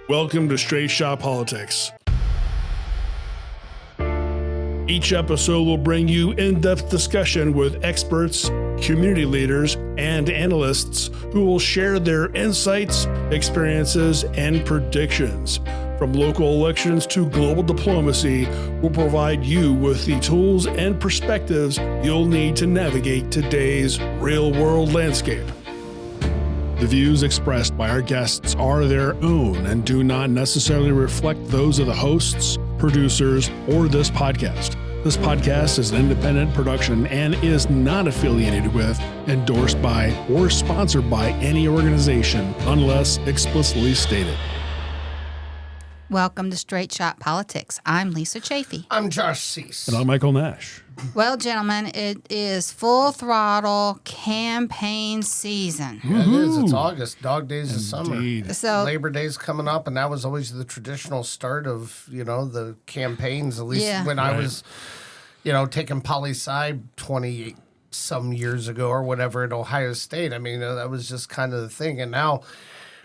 Welcome to Straight Shot Politics. Each episode will bring you in-depth discussion with experts, community leaders, and analysts who will share their insights, experiences, and predictions. From local elections to global diplomacy, we'll provide you with the tools and perspectives you'll need to navigate today's real-world landscape. The views expressed by our guests are their own and do not necessarily reflect those of the hosts, producers, or this podcast. This podcast is an independent production and is not affiliated with, endorsed by, or sponsored by any organization unless explicitly stated. Welcome to Straight Shot Politics. I'm Lisa Chafee. I'm Josh Cease. And I'm Michael Nash. Well, gentlemen, it is full throttle campaign season. Yeah, it is. It's August. Dog days of summer. Indeed. So Labor Day's coming up, and that was always the traditional start of, the campaigns, at least when I was, taking poli-sci 20-some years ago or whatever at Ohio State. I mean, that was just kind of the thing. And now,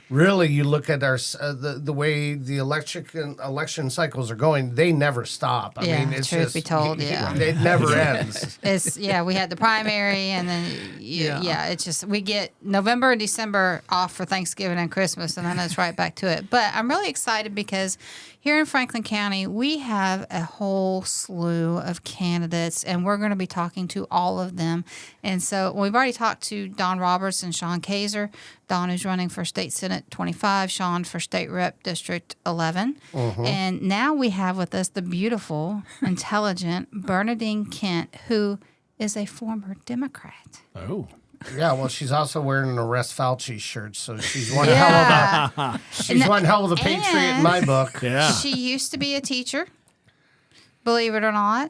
really, you look at our the way the election cycles are going; they never stop. I mean, it's truth just be told, it never ends. we had the primary, and then it's just we get November and December off for Thanksgiving and Christmas, and then it's right back to it. But I'm really excited because here in Franklin County, we have a whole slew of candidates, and we're going to be talking to all of them. And so we've already talked to Don Roberts and Sean Kaiser. Don is running for State Senate 25, Sean for State Rep District 11. And now we have with us the beautiful, intelligent Bernadine Kent, who is a former Democrat. Oh. Yeah, well, she's also wearing an Arrest Fauci shirt, so she's one hell of a patriot in my book. Yeah. She used to be a teacher, believe it or not,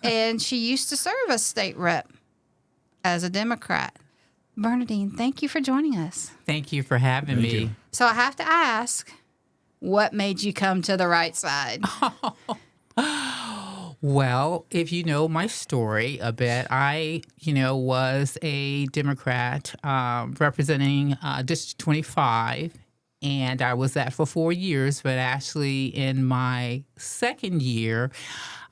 and she used to serve as state rep as a Democrat. Bernadine, thank you for joining us. Thank you for having me. So I have to ask, what made you come to the right side? Well, if you know my story a bit, I, was a Democrat representing District 25, and I was that for 4 years. But actually, in my second year,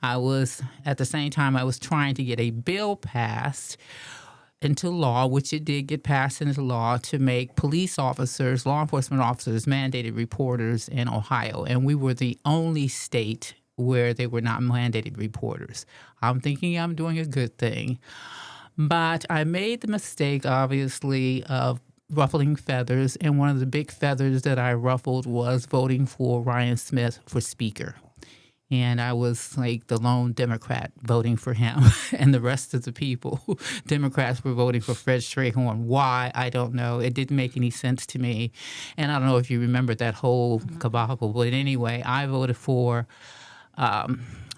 I was trying to get a bill passed into law, which it did get passed into law, to make police officers, law enforcement officers, mandated reporters in Ohio. And we were the only state where they were not mandated reporters. I'm thinking I'm doing a good thing. But I made the mistake, obviously, of ruffling feathers. And one of the big feathers that I ruffled was voting for Ryan Smith for Speaker. And I was like the lone Democrat voting for him. And the rest of the people, Democrats, were voting for Fred Strayhorn. Why? I don't know. It didn't make any sense to me. And I don't know if you remember that whole cabal. But anyway, I voted for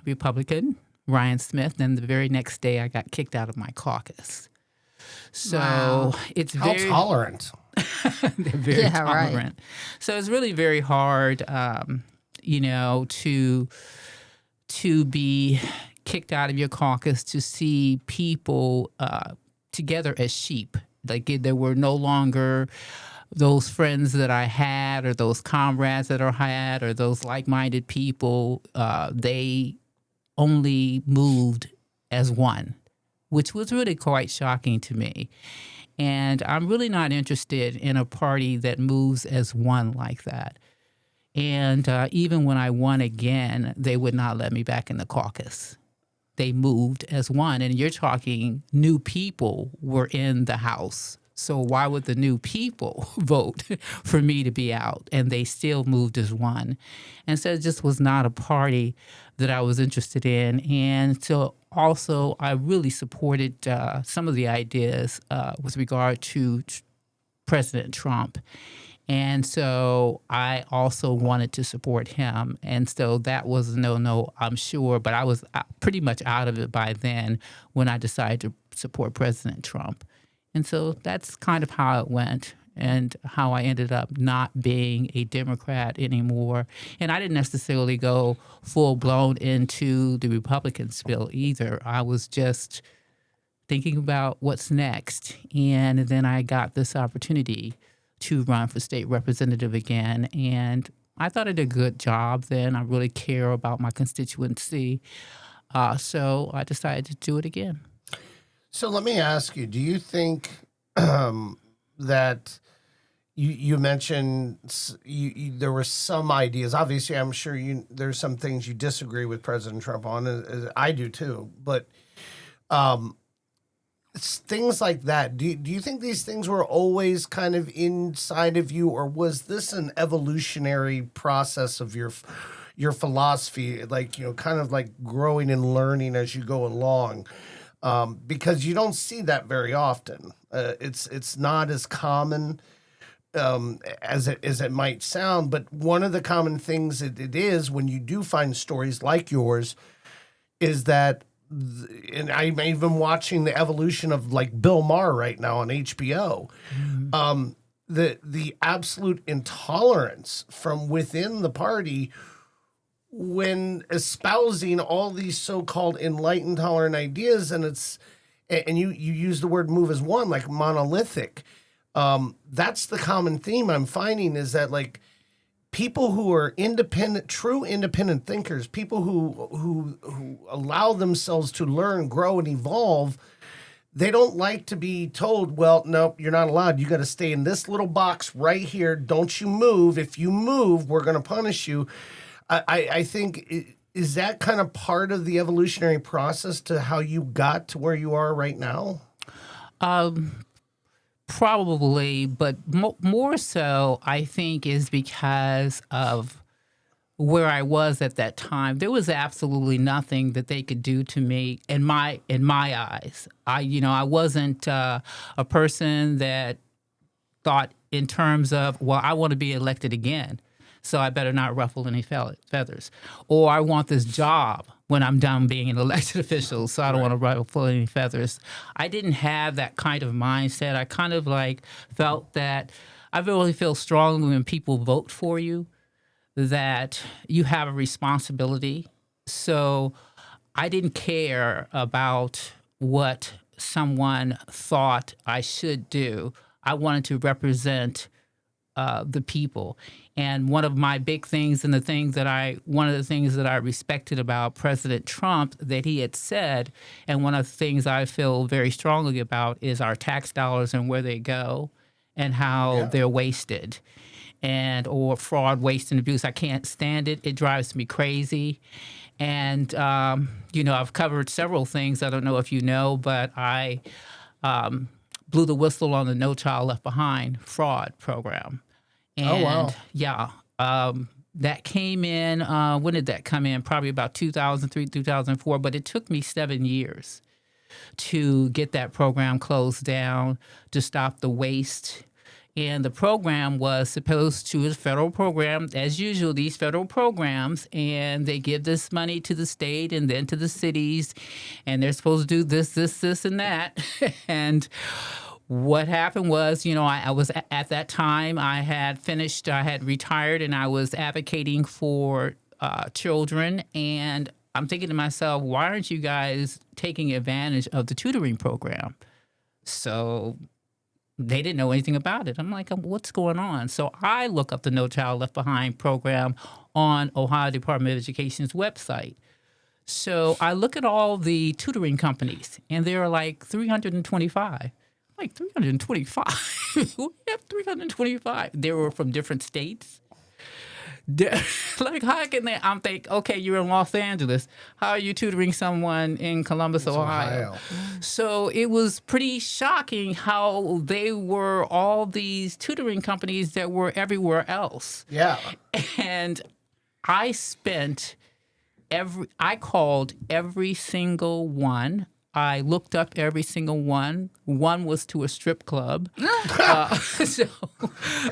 Republican Ryan Smith. And the very next day, I got kicked out of my caucus. So it's very tolerant. They're very tolerant. Right. So it's really very hard, to be kicked out of your caucus, to see people together as sheep. Like there were no longer those friends that I had, or those comrades that I had, or those like-minded people. They only moved as one, which was really quite shocking to me. And I'm really not interested in a party that moves as one like that. And even when I won again, they would not let me back in the caucus. They moved as one. And you're talking new people were in the House. So why would the new people vote for me to be out? And they still moved as one. And so it just was not a party that I was interested in. And so also I really supported some of the ideas with regard to President Trump. And so I also wanted to support him. And so that was a no, I'm sure. But I was pretty much out of it by then when I decided to support President Trump. And so that's kind of how it went, and how I ended up not being a Democrat anymore. And I didn't necessarily go full-blown into the Republican spill either. I was just thinking about what's next. And then I got this opportunity to run for state representative again. And I thought I did a good job then. I really care about my constituency. So I decided to do it again. So let me ask you, do you think that you mentioned there were some ideas, obviously I'm sure there's some things you disagree with President Trump on, as I do too, but things like that, do you think these things were always kind of inside of you, or was this an evolutionary process of your philosophy, like, kind of like growing and learning as you go along? Because you don't see that very often. It's not as common as it might sound, but one of the common things it is when you do find stories like yours is that, and I'm even watching the evolution of like Bill Maher right now on HBO. Mm-hmm. The absolute intolerance from within the party when espousing all these so-called enlightened, tolerant ideas, and you use the word "move" as one, like monolithic. That's the common theme I'm finding, is that like people who are independent, true independent thinkers, people who allow themselves to learn, grow, and evolve, they don't like to be told, well, no, you're not allowed. You got to stay in this little box right here. Don't you move. If you move, we're going to punish you. I think, is that kind of part of the evolutionary process to how you got to where you are right now? Probably, but more so, I think, is because of where I was at that time. There was absolutely nothing that they could do to me in my eyes. I wasn't a person that thought in terms of, well, I want to be elected again, so I better not ruffle any feathers. Or I want this job when I'm done being an elected official, so I don't want to ruffle any feathers. I didn't have that kind of mindset. I kind of like felt that I really feel strongly when people vote for you that you have a responsibility. So I didn't care about what someone thought I should do. I wanted to represent the people. And one of my big things, and one of the things that I respected about President Trump that he had said, and one of the things I feel very strongly about, is our tax dollars and where they go and how they're wasted, or fraud, waste, and abuse. I can't stand it. It drives me crazy. And, I've covered several things. I don't know if you know, but I blew the whistle on the No Child Left Behind fraud program. And, that came in, when did that come in? Probably about 2003, 2004, but it took me 7 years to get that program closed down, to stop the waste. And the program was supposed to, a federal program, as usual, these federal programs, and they give this money to the state and then to the cities, and they're supposed to do this, and that. And what happened was, I was at that time, I had retired, and I was advocating for children. And I'm thinking to myself, why aren't you guys taking advantage of the tutoring program? So they didn't know anything about it. I'm like, what's going on? So I look up the No Child Left Behind program on Ohio Department of Education's website. So I look at all the tutoring companies, and there are like 325. Like 325. We have 325. They were from different states. Like, how can they? I'm thinking, okay, you're in Los Angeles. How are you tutoring someone in Columbus, Ohio? So it was pretty shocking how they were all these tutoring companies that were everywhere else. Yeah. And I called every single one. I looked up every single one. One was to a strip club. So,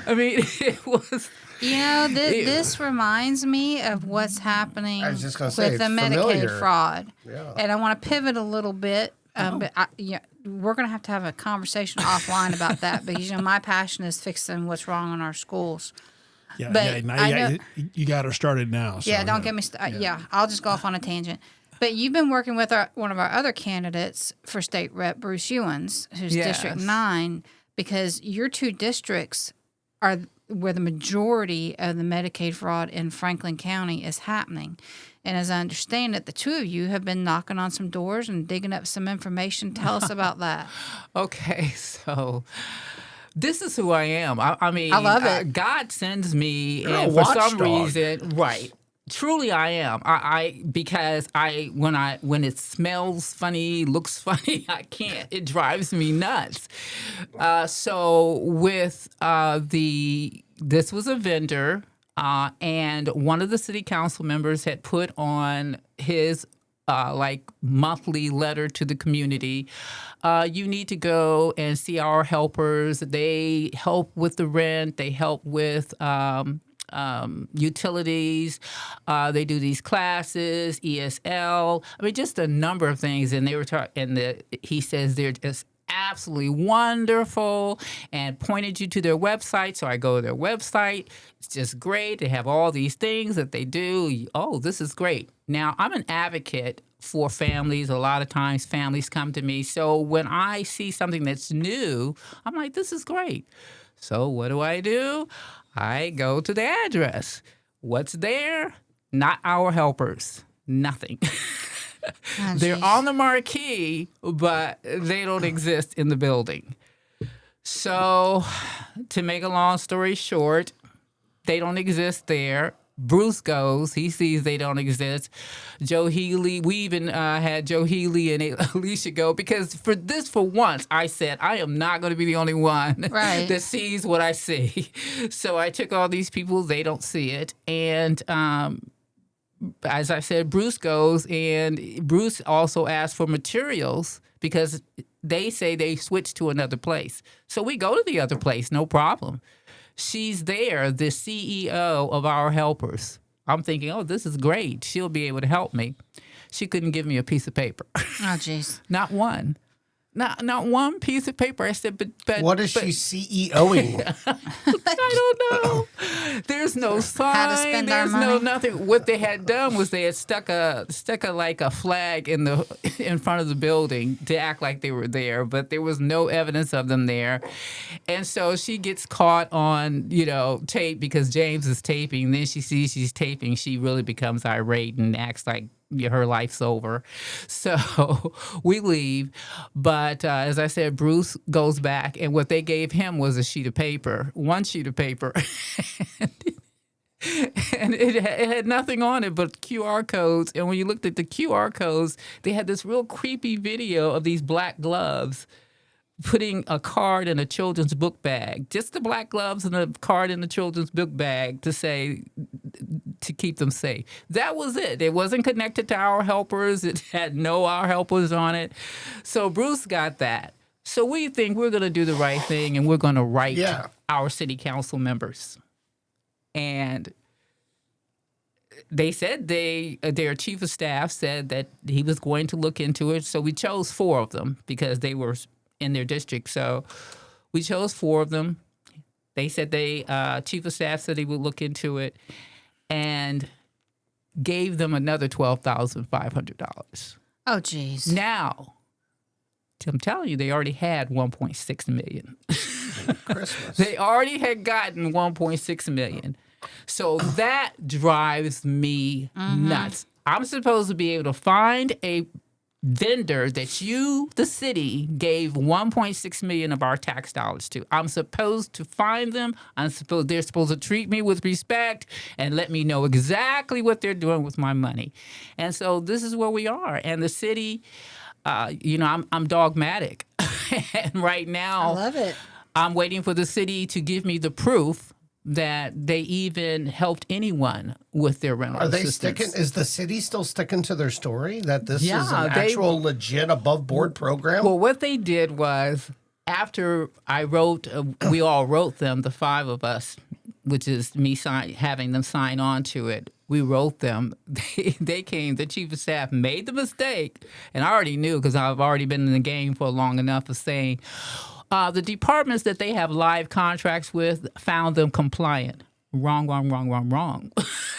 I mean, it was... This reminds me of what's happening I was just gonna with say, the it's Medicaid familiar. fraud. Yeah. And I want to pivot a little bit. But we're going to have a conversation offline about that. Because, my passion is fixing what's wrong in our schools. Yeah, But you got her started now. So, don't get me started. I'll just go off on a tangent. But you've been working with one of our other candidates for state rep, Bruce Ewens, who's District 9, because your two districts are where the majority of the Medicaid fraud in Franklin County is happening. And as I understand it, the two of you have been knocking on some doors and digging up some information. Tell us about that. Okay, so this is who I am. I mean, I love it. God sends me, You're and a for some watchdog. reason, right. Truly, I am. Because when it smells funny, looks funny, I can't. It drives me nuts. So with this was a vendor, and one of the city council members had put on his monthly letter to the community. You need to go and see our helpers. They help with the rent. They help with utilities. They do these classes, ESL. I mean, just a number of things. And they were he says they're just absolutely wonderful, and pointed you to their website. So I go to their website. It's just great. They have all these things that they do. Oh, this is great. Now, I'm an advocate for families. A lot of times families come to me. So when I see something that's new, I'm like, this is great. So what do? I go to the address. What's there? Not our helpers. Nothing. Oh, They're geez. on the marquee, but they don't exist in the building. So to make a long story short, they don't exist there. Bruce goes. He sees they don't exist. Joe Healy. We even had Joe Healy and Alicia go, because for once, I said, I am not going to be the only one that sees what I see. So I took all these people. They don't see it. And as I said, Bruce goes, and Bruce also asked for materials because they say they switched to another place. So we go to the other place, no problem. She's there, the CEO of our helpers. I'm thinking, oh, this is great. She'll be able to help me. She couldn't give me a piece of paper. Oh, jeez. Not one. Not one piece of paper. I said, but what is she CEOing? I don't know. There's no sign. How to spend our There's money. no nothing. What they had done was they had stuck a like a flag in front of the building to act like they were there, but there was no evidence of them there. And so she gets caught on tape because James is taping. Then she sees she's taping. She really becomes irate and acts like her life's over. So we leave. But as I said, Bruce goes back, and what they gave him was a sheet of paper, one sheet of paper. And it had nothing on it but QR codes. And when you looked at the QR codes, they had this real creepy video of these black gloves putting a card in a children's book bag, just the black gloves and a card in the children's book bag to keep them safe. That was it. It wasn't connected to our helpers. It had no our helpers on it. So Bruce got that. So we think we're going to do the right thing, and we're going to write our city council members. And they said their chief of staff said that he was going to look into it. So we chose 4 of them because they were in their district. So we chose 4 of them. They said chief of staff said he would look into it, and gave them another $12,500. Oh, geez. Now, I'm telling you, they already had $1.6 million. Christmas. They already had gotten $1.6 million. So that drives me nuts. I'm supposed to be able to find a vendor that you, the city, gave $1.6 million of our tax dollars to. I'm supposed to find them. They're supposed to treat me with respect and let me know exactly what they're doing with my money. And so this is where we are. And the city, I'm dogmatic. And right now, I love it. I'm waiting for the city to give me the proof that they even helped anyone with their rental Are they assistance. sticking? Is the city still sticking to their story that this is an they- actual legit above board program? Well, what they did was, after I wrote, we all wrote them, the 5 of us, which is me having them sign on to it. We wrote them. They came, the chief of staff made the mistake, and I already knew because I've already been in the game for long enough of saying, the departments that they have live contracts with found them compliant. Wrong.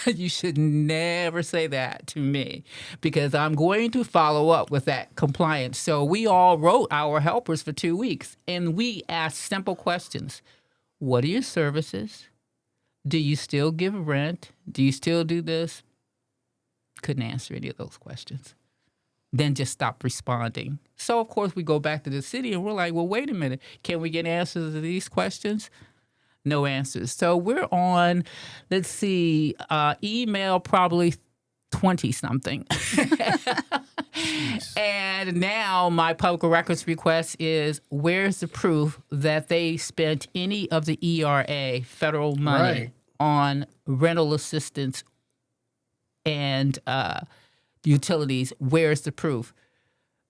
You should never say that to me, because I'm going to follow up with that compliance. So we all wrote our helpers for 2 weeks, and we asked simple questions. What are your services? Do you still give rent? Do you still do this? Couldn't answer any of those questions. Then just stop responding. So, of course, we go back to the city and we're like, well, wait a minute. Can we get answers to these questions? No answers. So we're on, let's see, email probably 20-something. And now my public records request is, where's the proof that they spent any of the ERA, federal money, on rental assistance and utilities? Where's the proof?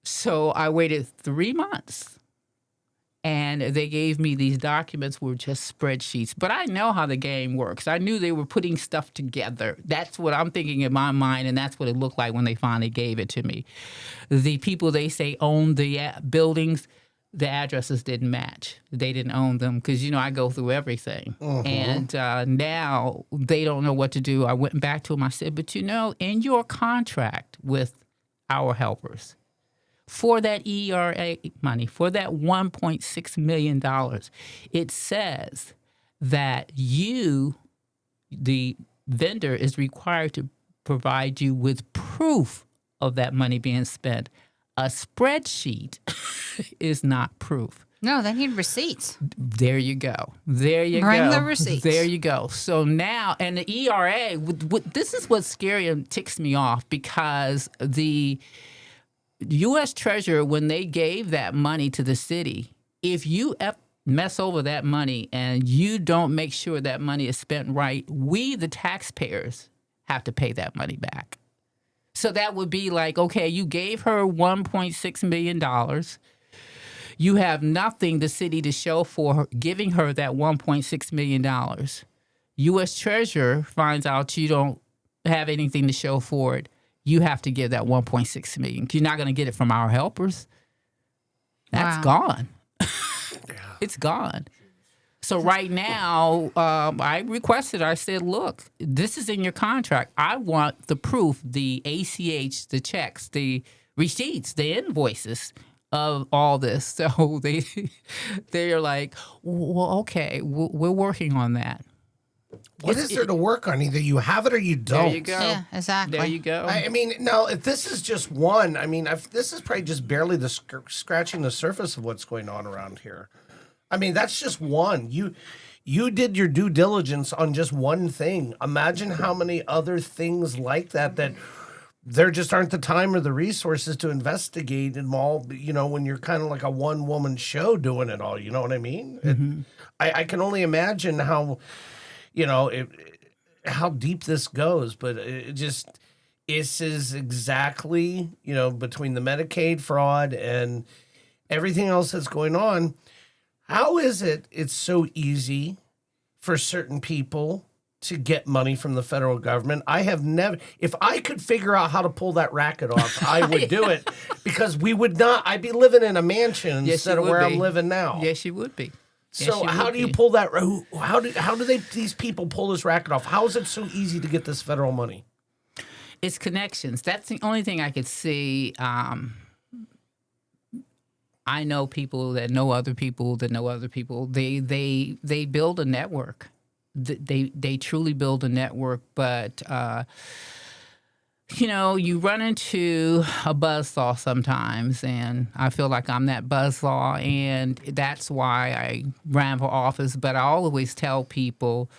So I waited 3 months, and they gave me these documents were just spreadsheets. But I know how the game works. I knew they were putting stuff together. That's what I'm thinking in my mind, and that's what it looked like when they finally gave it to me. The people they say own the buildings, the addresses didn't match. They didn't own them because, I go through everything. And now they don't know what to do. I went back to them. I said, but in your contract with our helpers, for that ERA money, for that $1.6 million, it says that you, the vendor, is required to provide you with proof of that money being spent. A spreadsheet is not proof. No, they need receipts. There you go. Bring the receipts. There you go. So now, and the ERA, this is what's scary and ticks me off, because the U.S. Treasurer, when they gave that money to the city, if you mess over that money and you don't make sure that money is spent right, we, the taxpayers, have to pay that money back. So that would be like, okay, you gave her $1.6 million. You have nothing, the city, to show for her, giving her that $1.6 million. U.S. Treasurer finds out you don't have anything to show for it. You have to give that $1.6 million. You're not going to get it from our helpers. That's gone. It's gone. So right now, I requested, I said, look, this is in your contract. I want the proof, the ACH, the checks, the receipts, the invoices of all this. So they're like, well, okay, we're working on that. What is there to work on? Either you have it or you don't. There you go. Yeah, exactly. There you go. I mean, now, if this is just one, this is probably just barely the scratching the surface of what's going on around here. I mean, that's just one. You did your due diligence on just one thing. Imagine how many other things like that there just aren't the time or the resources to investigate them all, when you're kind of like a one-woman show doing it all. You know what I mean? Mm-hmm. I can only imagine how, how deep this goes, but this is exactly, between the Medicaid fraud and everything else that's going on. How is it's so easy for certain people to get money from the federal government? I have never, if I could figure out how to pull that racket off, I would do it, because I'd be living in a mansion instead of where I'm living now. Yes, you would be. So how do you pull that? How do these people pull this racket off? How is it so easy to get this federal money? It's connections. That's the only thing I could see. I know people that know other people that know other people. They build a network. They truly build a network. But you run into a buzzsaw sometimes, and I feel like I'm that buzzsaw, and that's why I ran for office. But I always tell people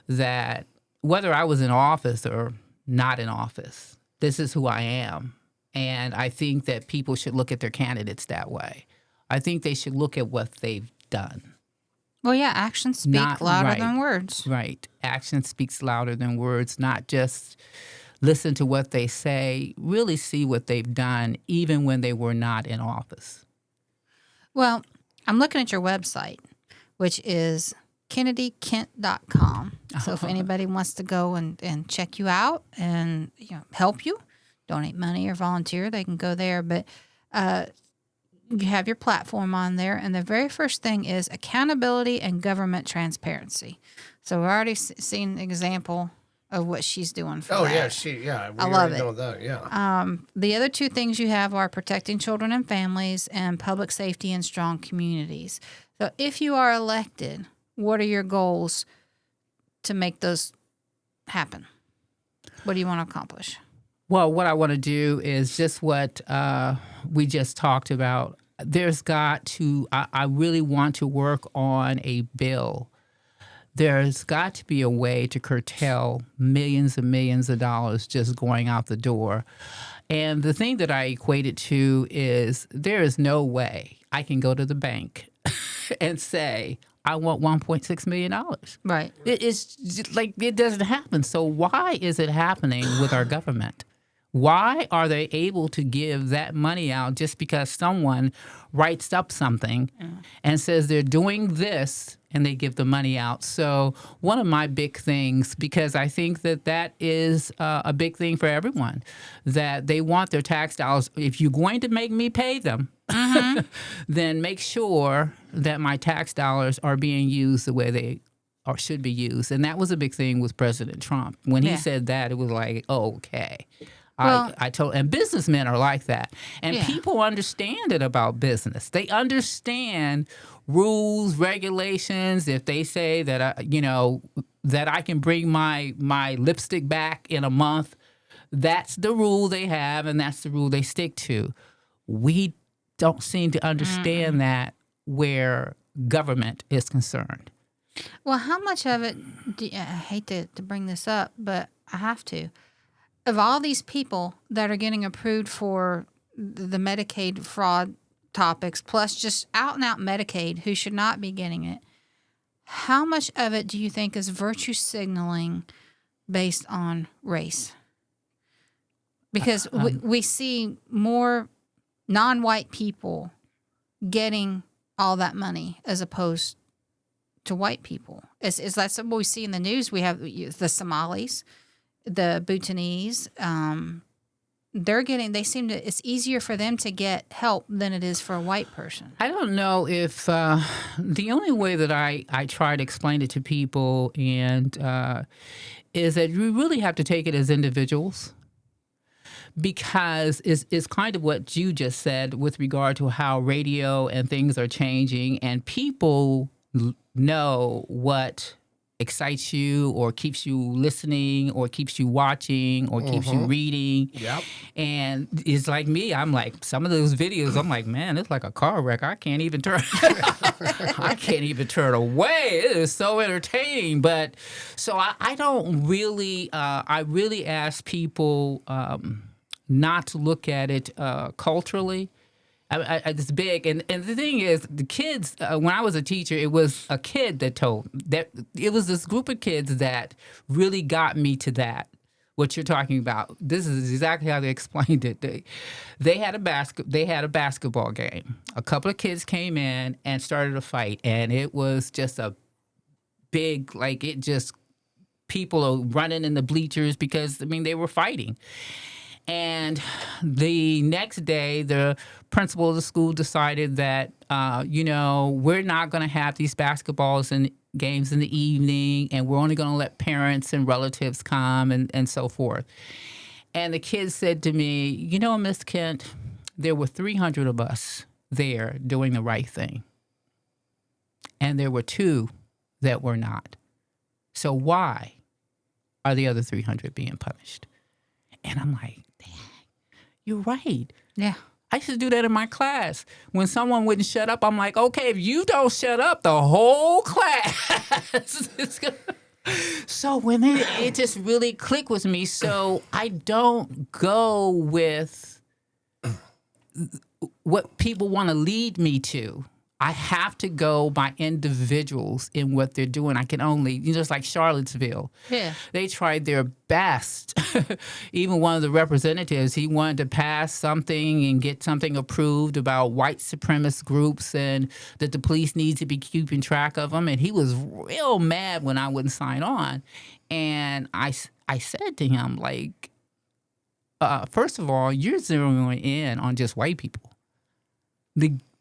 that whether I was in office or not in office, this is who I am. And I think that people should look at their candidates that way. I think they should look at what they've done. Well, yeah, actions speak louder than words. Right. Action speaks louder than words, not just listen to what they say, really see what they've done, even when they were not in office. Well, I'm looking at your website, which is kennedykent.com. So if anybody wants to go and check you out and help you, donate money or volunteer, they can go there. But you have your platform on there, and the very first thing is accountability and government transparency. So we've already seen an example of what she's doing for that. I love it. Know that, yeah. The other two things you have are protecting children and families and public safety and strong communities. So if you are elected, what are your goals to make those happen? What do you want to accomplish? Well, what I want to do is just what we just talked about. There's got to, I really want to work on a bill. There's got to be a way to curtail millions and millions of dollars just going out the door. And the thing that I equate it to is there is no way I can go to the bank and say, I want $1.6 million. Right. It's just like it doesn't happen. So why is it happening with our government? Why are they able to give that money out just because someone writes up something and says they're doing this and they give the money out? So one of my big things, because I think that is a big thing for everyone, that they want their tax dollars. If you're going to make me pay them, then make sure that my tax dollars are being used the way they should be used. And that was a big thing with President Trump. When he said that, it was like, oh, okay. Well, And businessmen are like that. And Yeah. people understand it about business. They understand rules, regulations. If they say that, that I can bring my lipstick back in a month, that's the rule they have and that's the rule they stick to. We don't seem to understand that where government is concerned. Well, how much of it, I hate to bring this up, but I have to. Of all these people that are getting approved for the Medicaid fraud topics, plus just out and out Medicaid who should not be getting it, how much of it do you think is virtue signaling based on race? Because we see more non-white people getting all that money as opposed to white people. Is that something we see in the news? We have the Somalis, the Bhutanese. It's easier for them to get help than it is for a white person. I don't know if the only way that I try to explain it to people and is that you really have to take it as individuals. Because it's kind of what you just said with regard to how radio and things are changing, and people know what excites you or keeps you listening or keeps you watching or keeps you reading. Yep. And it's like me. I'm like, some of those videos, I'm like, man, it's like a car wreck. I can't even turn away. It is so entertaining. But so I don't really, I really ask people not to look at it culturally. It's big, and the thing is, the kids. When I was a teacher, it was a kid that told that it was this group of kids that really got me to that. What you're talking about. This is exactly how they explained it. They had a basketball game. A couple of kids came in and started a fight, and it was just a big people are running in the bleachers because they were fighting. And the next day, the principal of the school decided that, we're not going to have these basketballs and games in the evening, and we're only going to let parents and relatives come and so forth. And the kids said to me, Miss Kent, there were 300 of us there doing the right thing. And there were 2 that were not. So why are the other 300 being punished? And I'm like, you're right. Yeah. I used to do that in my class. When someone wouldn't shut up, I'm like, okay, if you don't shut up, the whole class is gonna... So when it just really clicked with me. So I don't go with what people want to lead me to. I have to go by individuals in what they're doing. I can only, just like Charlottesville. Yeah. They tried their best. Even one of the representatives, he wanted to pass something and get something approved about white supremacist groups and that the police need to be keeping track of them. And he was real mad when I wouldn't sign on. And I said to him, first of all, you're zeroing in on just white people.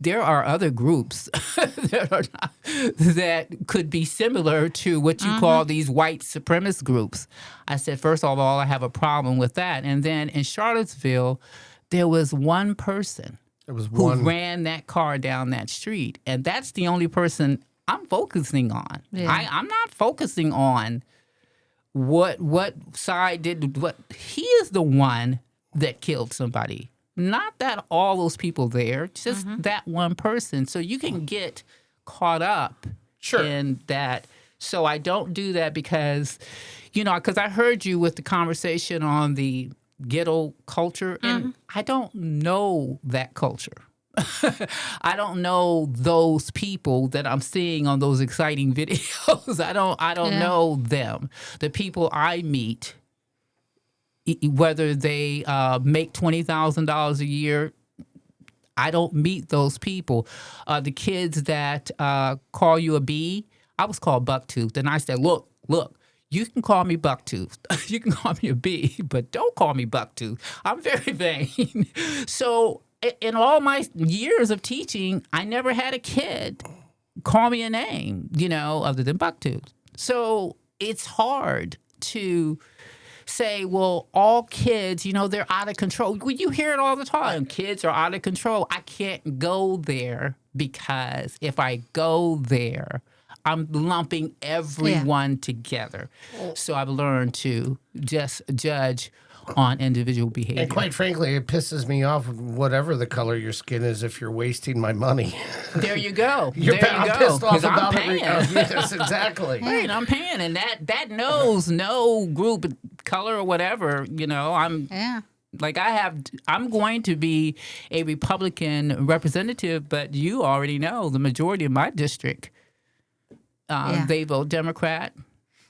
There are other groups that could be similar to what you call these white supremacist groups. I said, first of all, I have a problem with that. And then in Charlottesville, there was one person who ran that car down that street. And that's the only person I'm focusing on. Yeah. I'm not focusing on what side did what. He is the one that killed somebody. Not that all those people there, just that one person. So you can get caught up in that. So I don't do that because, because I heard you with the conversation on the ghetto culture, and I don't know that culture. I don't know those people that I'm seeing on those exciting videos. I don't know them. The people I meet, whether they make $20,000 a year, I don't meet those people. The kids that call you a B, I was called Bucktooth, and I said, look, you can call me Bucktooth. You can call me a B, but don't call me Bucktooth. I'm very vain. So in all my years of teaching, I never had a kid call me a name, other than Bucktooth. So it's hard to say, well, all kids, they're out of control. Well, you hear it all the time. Kids are out of control. I can't go there because if I go there, I'm lumping everyone together. So I've learned to just judge on individual behavior. And quite frankly, it pisses me off, whatever the color of your skin is, if you're wasting my money. There you go. I'm pissed off about I'm paying. Yes, exactly. Right, I'm paying, and that knows no group, color, or whatever. I'm going to be a Republican representative, but you already know the majority of my district, they vote Democrat,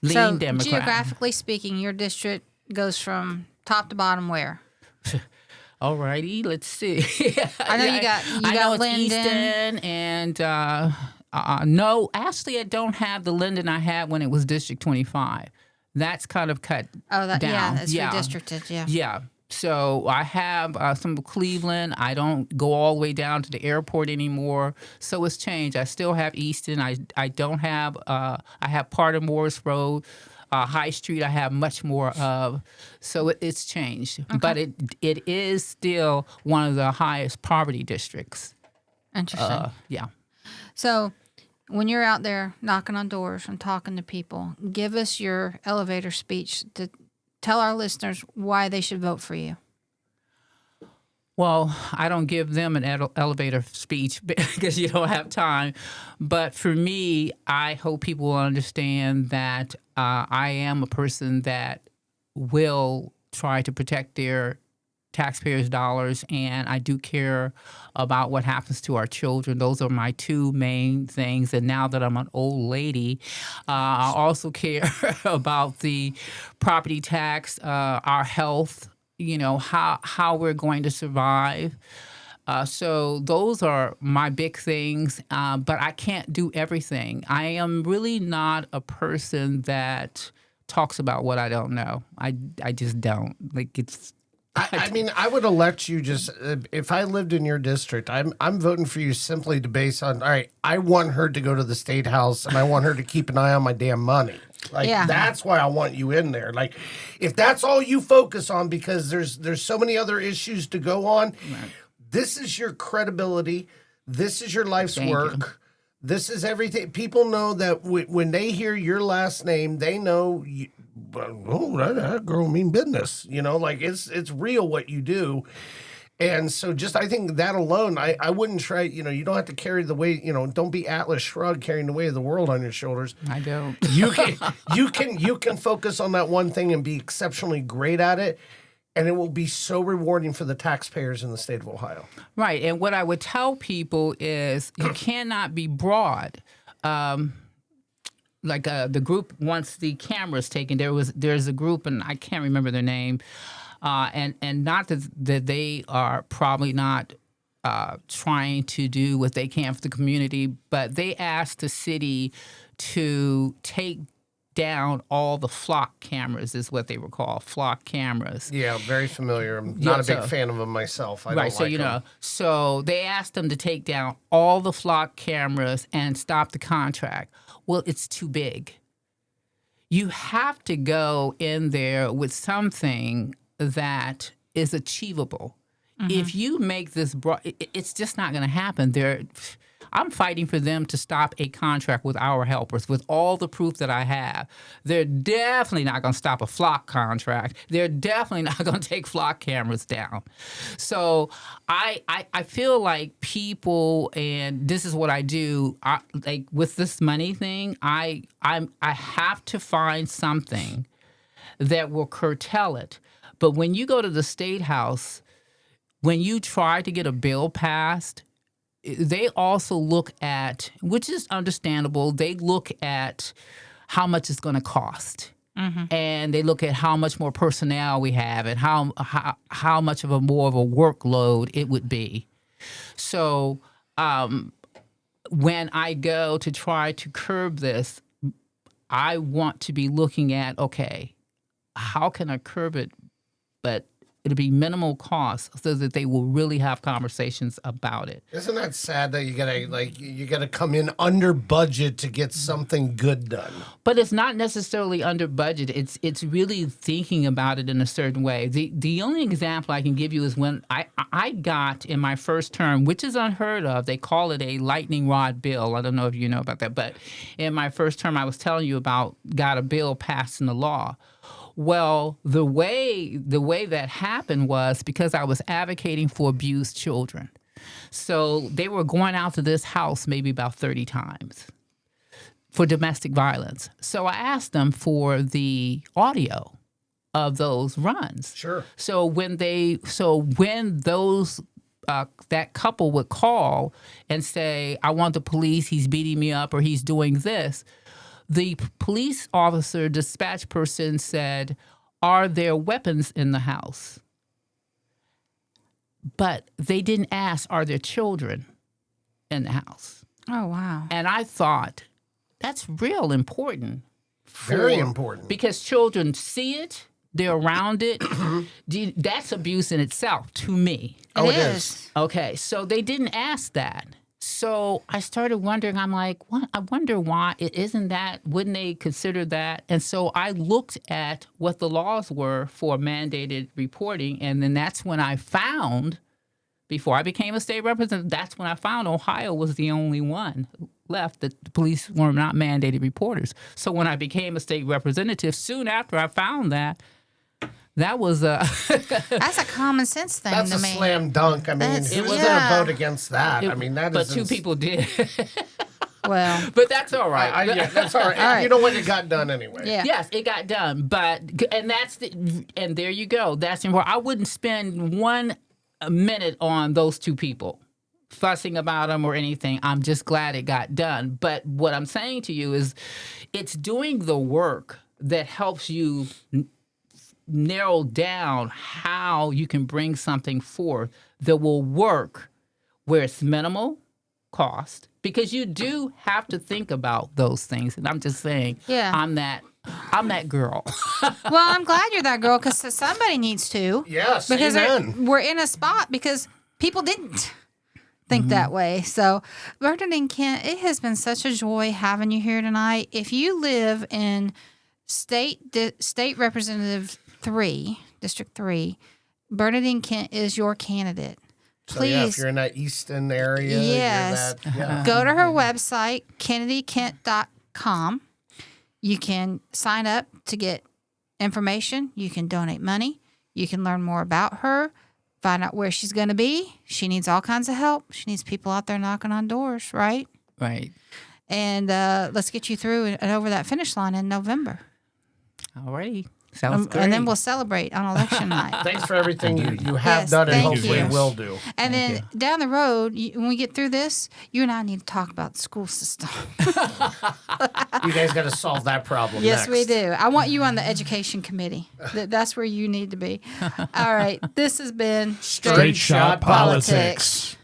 lean Democrat. Geographically speaking, your district goes from top to bottom where? All righty, let's see. I know you got it's Linden. Easton, and no, actually, I don't have the Linden I had when it was District 25. That's kind of cut down. That's redistricted. Yeah. So I have some of Cleveland. I don't go all the way down to the airport anymore. So it's changed. I still have Easton. I don't have. I have part of Morris Road. High Street, I have much more of. So it's changed. Okay. But it is still one of the highest poverty districts. Interesting. Yeah. So when you're out there knocking on doors and talking to people, give us your elevator speech to tell our listeners why they should vote for you. Well, I don't give them an elevator speech because you don't have time. But for me, I hope people will understand that I am a person that will try to protect their taxpayers' dollars, and I do care about what happens to our children. Those are my two main things. And now that I'm an old lady, I also care about the property tax, our health, how we're going to survive. So those are my big things, but I can't do everything. I am really not a person that talks about what I don't know. I just don't. I would elect you just if I lived in your district. I'm voting for you simply based on, all right, I want her to go to the state house and I want her to keep an eye on my damn money. That's why I want you in there. If that's all you focus on, because there's so many other issues to go on. Right. This is your credibility. This is your life's work. This is everything. People know that when they hear your last name, they know, that girl mean business. It's real what you do. And so I think that alone, I wouldn't try, you don't have to carry the weight, don't be Atlas Shrugged carrying the weight of the world on your shoulders. I don't. You can focus on that one thing and be exceptionally great at it. And it will be so rewarding for the taxpayers in the state of Ohio. Right. And what I would tell people is you cannot be broad. The group wants the cameras taken. There's a group, and I can't remember their name, and not that they are probably not trying to do what they can for the community, but they asked the city to take down all the flock cameras, is what they were called, flock cameras. Yeah, very familiar. I'm not a big fan of them myself. I don't like them. So they asked them to take down all the flock cameras and stop the contract. Well, it's too big. You have to go in there with something that is achievable. Mm-hmm. If you make this broad, it's just not going to happen. I'm fighting for them to stop a contract with our helpers with all the proof that I have. They're definitely not going to stop a flock contract. They're definitely not going to take flock cameras down. So I feel like people, and this is what I do, like with this money thing, I have to find something that will curtail it. But when you go to the State House, when you try to get a bill passed, they also look at, which is understandable, they look at how much it's going to cost. Mm-hmm. And they look at how much more personnel we have and how much of a more of a workload it would be. So when I go to try to curb this, I want to be looking at, okay, how can I curb it, but it'll be minimal cost so that they will really have conversations about it. Isn't that sad that you gotta come in under budget to get something good done? But it's not necessarily under budget. It's really thinking about it in a certain way. The only example I can give you is when I got in my first term, which is unheard of. They call it a lightning rod bill. I don't know if you know about that, but in my first term, I was telling you about got a bill passed in the law. Well, the way that happened was because I was advocating for abused children. So they were going out to this house maybe about 30 times for domestic violence. So I asked them for the audio of those runs. Sure. So when those that couple would call and say, I want the police, he's beating me up or he's doing this, the police officer, dispatch person said, are there weapons in the house? But they didn't ask, are there children in the house? Oh, wow. And I thought, that's real important. Very important. Because children see it, they're around it. That's abuse in itself to me. It is. Okay, so they didn't ask that. So I started wondering, I'm like, what? I wonder why wouldn't they consider that? And so I looked at what the laws were for mandated reporting. And then that's when I found, before I became a state representative, that's when I found Ohio was the only one left that the police were not mandated reporters. So when I became a state representative, soon after I found that, that was that's a common sense thing That's to a me. slam dunk. I mean, who's going to vote against that? But two people did. Well, but that's all right. Yeah, that's all right. All right. You know what? It got done anyway. Yeah. Yes, it got done. And there you go. That's important. I wouldn't spend 1 minute on those two people fussing about them or anything. I'm just glad it got done. But what I'm saying to you is it's doing the work that helps you narrow down how you can bring something forth that will work where it's minimal cost, because you do have to think about those things. And I'm just saying, yeah. I'm that girl. Well, I'm glad you're that girl because somebody needs to. Yes, because amen. we're in a spot because people didn't think that way. So, Bernadine Kent, it has been such a joy having you here tonight. If you live in State Representative 3, District 3, Bernadine Kent is your candidate. Please, so if you're in that Easton area, yes, go to her website, candidkent.com. You can sign up to get information. You can donate money. You can learn more about her, find out where she's going to be. She needs all kinds of help. She needs people out there knocking on doors, right? Right. And let's get you through and over that finish line in November. All righty. Sounds great. And then we'll celebrate on election night. Thanks for everything you have done and hopefully will do. And then down the road, when we get through this, you and I need to talk about the school system. You guys got to solve that problem Yes, next. we do. I want you on the education committee. That's where you need to be. All right. This has been Straight Shot Politics.